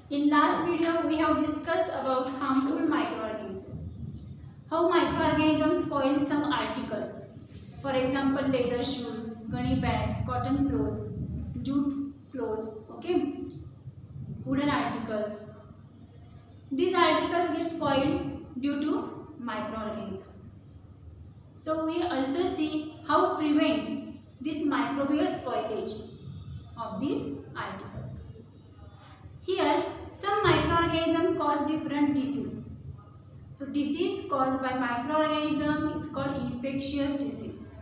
In last video, we have discussed about harmful microorganisms. How microorganisms spoil some articles. For example, leather shoes, gunny bags, cotton clothes, jute clothes, okay, wooden articles. These articles get spoiled due to microorganisms. So we also see how prevent this microbial spoilage of these articles. Here, some microorganisms cause different disease. So disease caused by microorganism is called infectious disease.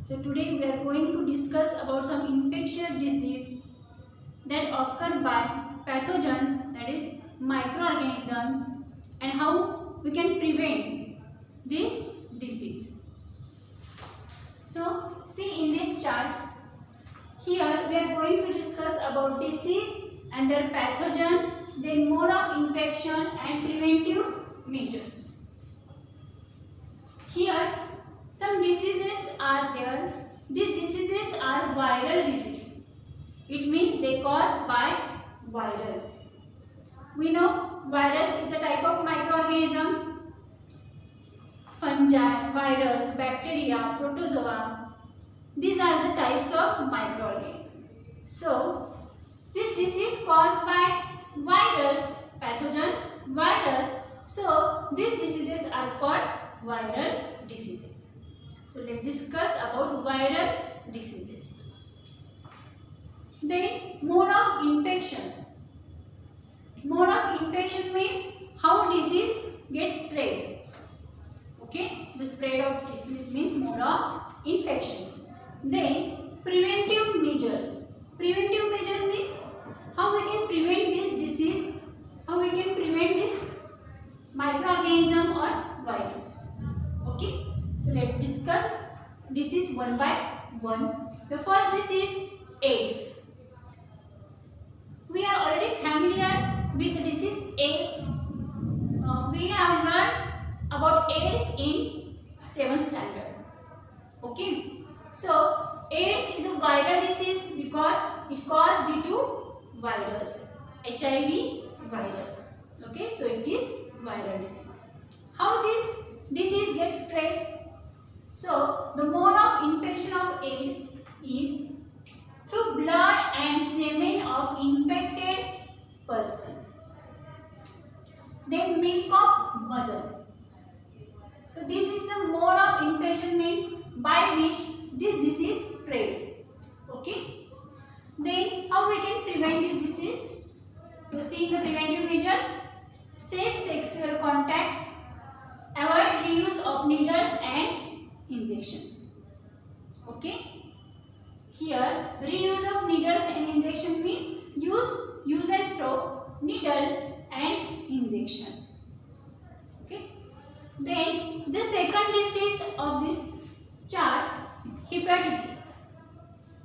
So today we are going to discuss about some infectious disease that occur by pathogens, that is microorganisms, and how we can prevent this disease. So see in this chart, here we are going to discuss about disease and their pathogen, then mode of infection and preventive measures. Here some diseases are there. These diseases are viral disease. It means they caused by virus. We know virus is a type of microorganism. Fungi, virus, bacteria, protozoa. These are the types of microorganisms. So this disease caused by virus, pathogen, virus. So these diseases are called viral diseases. So let's discuss about viral diseases. Then mode of infection. Mode of infection means how disease gets spread. Okay, the spread of disease means mode of infection. Then preventive measures. Preventive measure means how we can prevent this disease, how we can prevent this microorganism or virus. Okay, so let's discuss disease one by one. The first disease, AIDS. We are already familiar with the disease AIDS. We have learned about AIDS in 7th standard. Okay, so AIDS is a viral disease because it caused due to virus, HIV virus. Okay, so it is viral disease. How this disease gets spread? So the mode of infection of AIDS is through blood and semen of infected person. Then milk of mother. So this is the mode of infection means by which this disease spread. Okay. Then how we can prevent this disease? So see the preventive measures. Safe sexual contact. Avoid reuse of needles and injection. Okay. Here reuse of needles and injection means use and throw needles and injection. Okay. Then the second disease of this chart, hepatitis.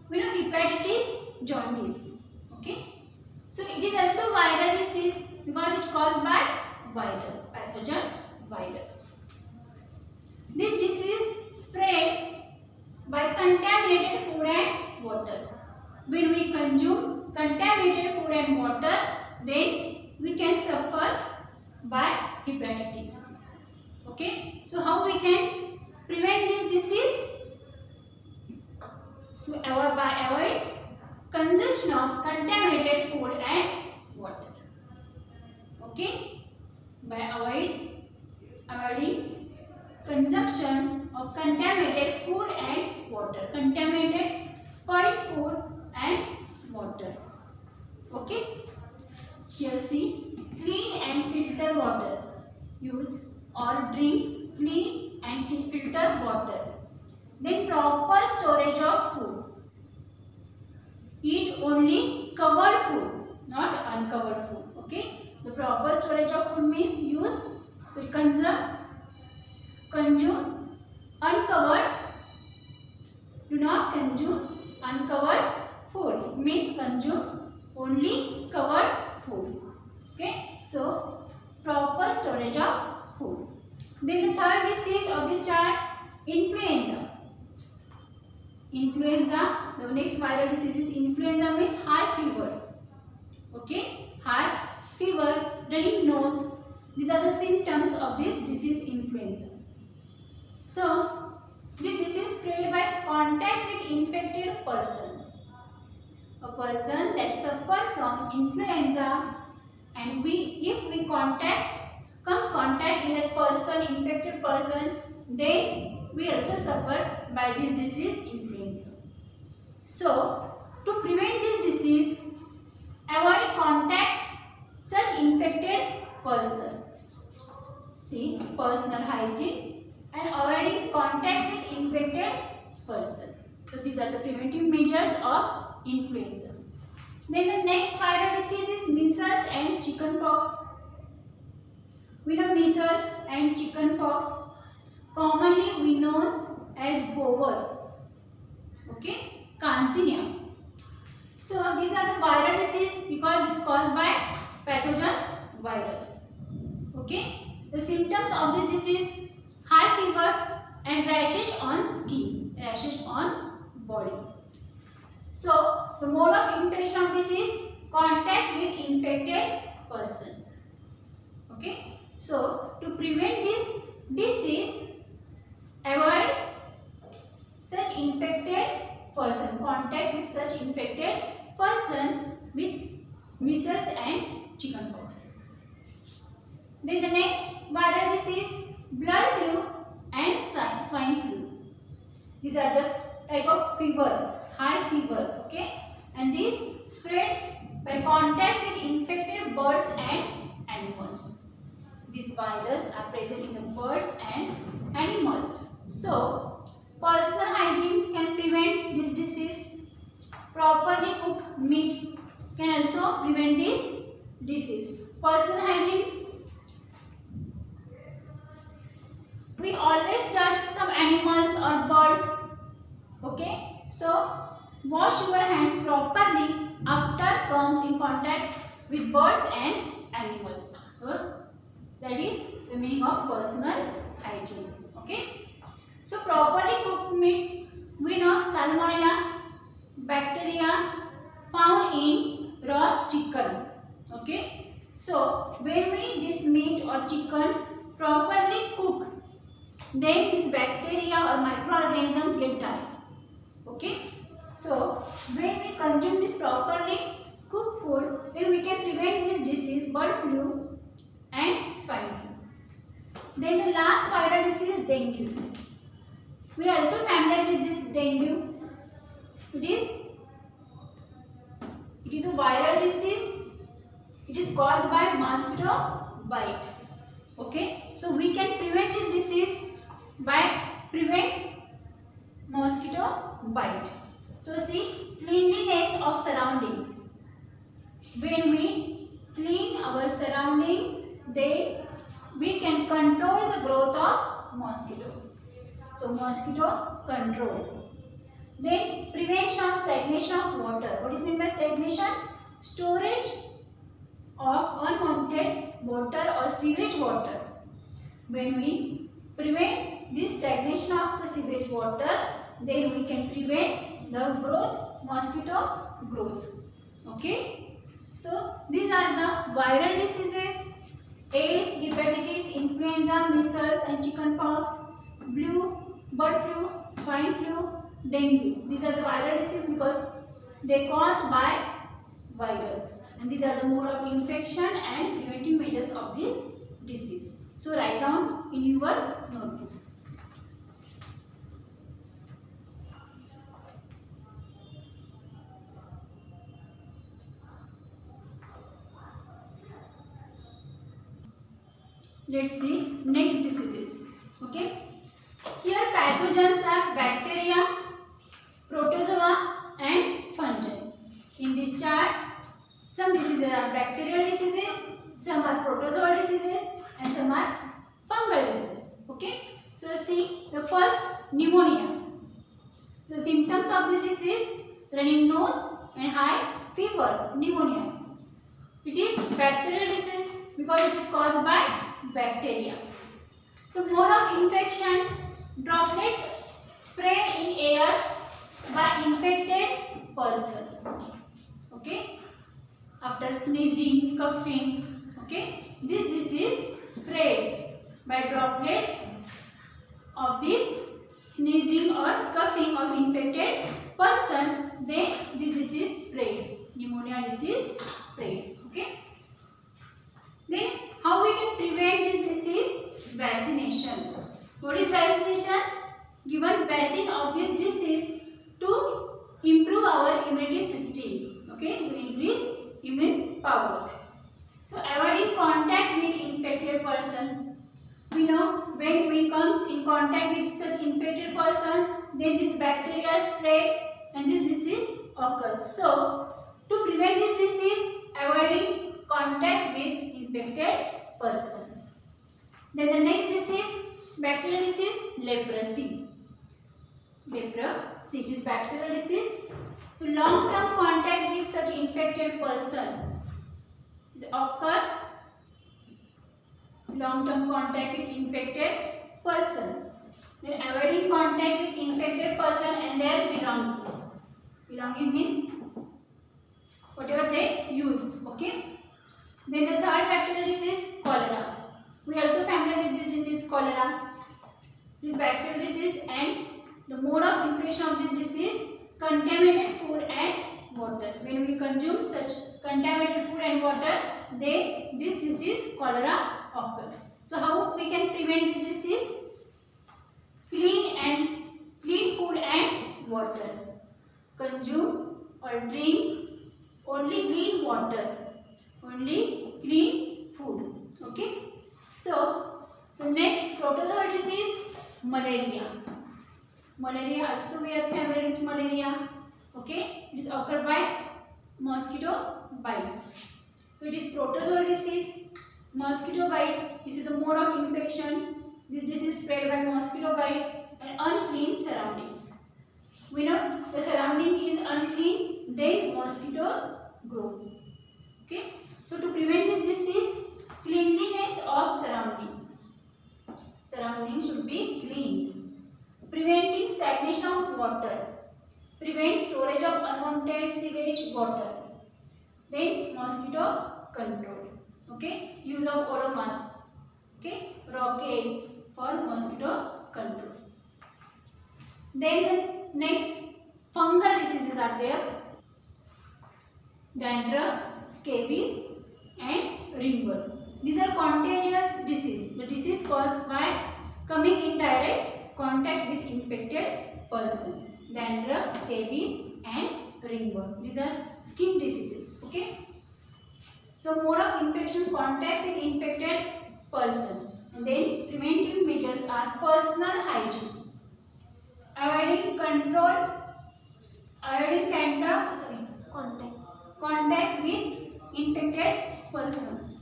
We know hepatitis, jaundice. Okay. So it is also viral disease because it caused by virus, pathogen virus. This disease spread by contaminated food and water. When we consume contaminated food and water, then we can suffer by hepatitis. Okay, so how we can prevent this disease? By avoid consumption of contaminated food and water. Okay, by avoiding consumption of contaminated food and water, contaminated spoiled food and water. Okay, here see clean and filter water. Use or drink clean and filter water. Then proper storage of food. Eat only covered food, not uncovered food. Okay, the proper storage of food means use, so consume uncovered. Do not consume uncovered food. It means consume only covered food. Okay, so proper storage of food. Then the third disease of this chart, influenza. Influenza, the next viral disease is influenza means high fever. Okay, high fever. These are the symptoms of this disease influenza. So, this disease spread by contact with infected person. A person that suffer from influenza, and if we comes contact in a person, infected person, then we also suffer by this disease influenza. So, to prevent this disease, avoid contact such infected person. See, personal hygiene and avoiding contact with infected person. So, these are the preventive measures of influenza. Then the next viral disease is measles and chickenpox. We know measles and chickenpox, commonly we know as bover, okay, Cancino. So these are the viral disease because this caused by pathogen virus. Okay, the symptoms of this disease: high fever and rashes on skin, rashes on body. So the mode of infection of this is contact with infected person. Okay. So, to prevent this disease, avoid such infected person, contact with such infected person with measles and chickenpox. Then the next viral disease, blood flu and swine flu. These are the type of fever, high fever, okay, and these spread by contact with infected birds and animals. These viruses are present in the birds and animals. So, personal hygiene can prevent this disease. Properly cooked meat can also prevent this disease. Personal hygiene. We always touch some animals or birds. Okay. So, wash your hands properly after comes in contact with birds and animals. That is the meaning of personal hygiene. Okay. So properly cooked meat, we know salmonella bacteria found in raw chicken. Okay. So when we this meat or chicken properly cooked, then this bacteria or microorganisms get died. Okay. So when we consume this properly cooked food, then we can prevent this disease, bird flu and swine flu. Then the last viral disease is dengue. We are also familiar with this dengue. It is a viral disease. It is caused by mosquito bite. Okay, so we can prevent this disease by prevent mosquito bite. So see, cleanliness of surroundings. When we clean our surroundings, then we can control the growth of mosquito. So mosquito control. Then prevention of stagnation of water. What is meant by stagnation? Storage of unwanted water or sewage water. When we prevent this stagnation of the sewage water, then we can prevent the growth, mosquito growth. Okay. So these are the viral diseases: AIDS, hepatitis, influenza, measles and chickenpox, bird flu, swine flu, dengue. These are the viral diseases because they caused by virus, and these are the mode of infection and preventive measures of this disease. So write down in your notebook. Let's see next diseases. Okay. Here pathogens are bacteria, protozoa and fungi. In this chart, some diseases are bacterial diseases, some are protozoal diseases and some are fungal diseases. Okay. So see the first, pneumonia. The symptoms of this disease: running nose and high fever, pneumonia. It is bacterial disease because it is caused by bacteria. So mode of infection: droplets spread in air by infected person. Okay, after sneezing, coughing. Okay, this disease spread by droplets of this sneezing or coughing of infected person. Then this disease spread. Pneumonia disease spread. Okay. Then how we can prevent this disease? Vaccination. What is vaccination? Given vaccine of this disease to improve our immunity system. Okay, to increase immune power. So avoiding contact with infected person. We know when we comes in contact with such infected person, then this bacteria spread and this disease occurs. So to prevent this disease, avoiding contact with infected person. Then the next disease, bacterial disease, leprosy. Leprosy is bacterial disease. So long-term contact with such infected person is occur. Long-term contact with infected person. Then avoiding contact with infected person and their belongings. Belonging means whatever they use. Okay. Then the third bacterial disease, cholera. We also familiar with this disease, cholera. This bacterial disease, and the mode of infection of this disease, contaminated food and water. When we consume such contaminated food and water, this disease, cholera, occur. So how we can prevent this disease? Clean food and water. Consume or drink only clean water, only clean food. Okay. So the next protozoal disease, malaria. Malaria, also we are familiar with malaria. Okay, it is occurred by mosquito bite. So it is protozoal disease, mosquito bite. This is the mode of infection. This disease spread by mosquito bite and unclean surroundings. We know the surrounding is unclean, then mosquito grows. Okay, so to prevent this disease, cleanliness of surrounding. Surrounding should be clean. Preventing stagnation of water. Prevent storage of unwanted sewage water. Then mosquito control. Okay, use of oromas. Okay, rocket for mosquito control. Then the next fungal diseases are there. Dandruff, scabies and ringworm. These are contagious disease. The disease caused by coming in direct contact with infected person. Dandruff, scabies and ringworm. These are skin diseases. Okay. So mode of infection, contact with infected person. And then preventive measures are personal hygiene. Avoiding contact with infected person.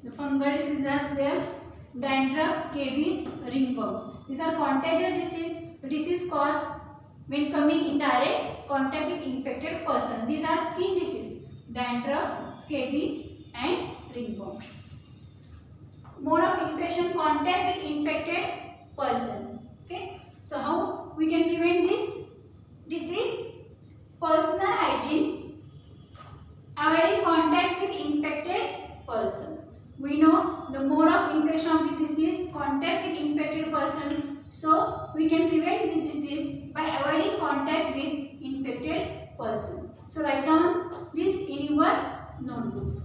The fungal diseases are there. Dandruff, scabies, ringworm. These are contagious disease. The disease caused when coming in direct contact with infected person. These are skin disease. Dandruff, scabies and ringworm. Mode of infection, contact with infected person. Okay. So how we can prevent this disease? Personal hygiene. Avoiding contact with infected person. We know the mode of infection of this disease, contact with infected person. So we can prevent this disease by avoiding contact with infected person. So write down this in your notebook.